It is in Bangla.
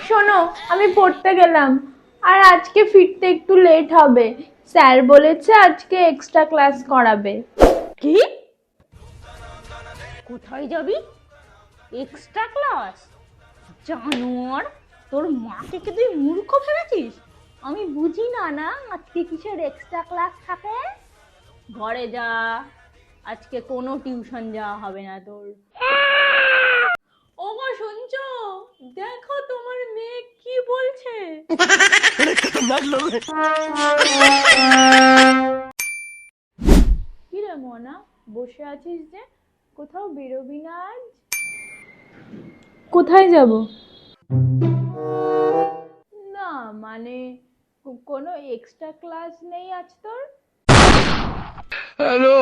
শোনো, আমি পড়তে গেলাম, আর আজকে ফিরতে একটু লেট হবে। স্যার বলেছে আজকে এক্সট্রা ক্লাস করাবে। কি? কোথায় যাবি? Extra class? জানোয়ার, তোর মাকে কি তুই মূর্খ ভেবেছিস? আমি বুঝি না না আজকে কিসের এক্সট্রা ক্লাস থাকে। ঘরে যা, আজকে কোনো টিউশন যাওয়া হবে না তোর। ওগো শুনছো? দেখো তোমার মেয়ে কি বলছে। কি রে মনা, বসে আছিস যে, কোথাও বেরোবি না আজ? কোথায় যাব? না মানে কোনো এক্সট্রা ক্লাস নেই আজ তোর? হ্যালো।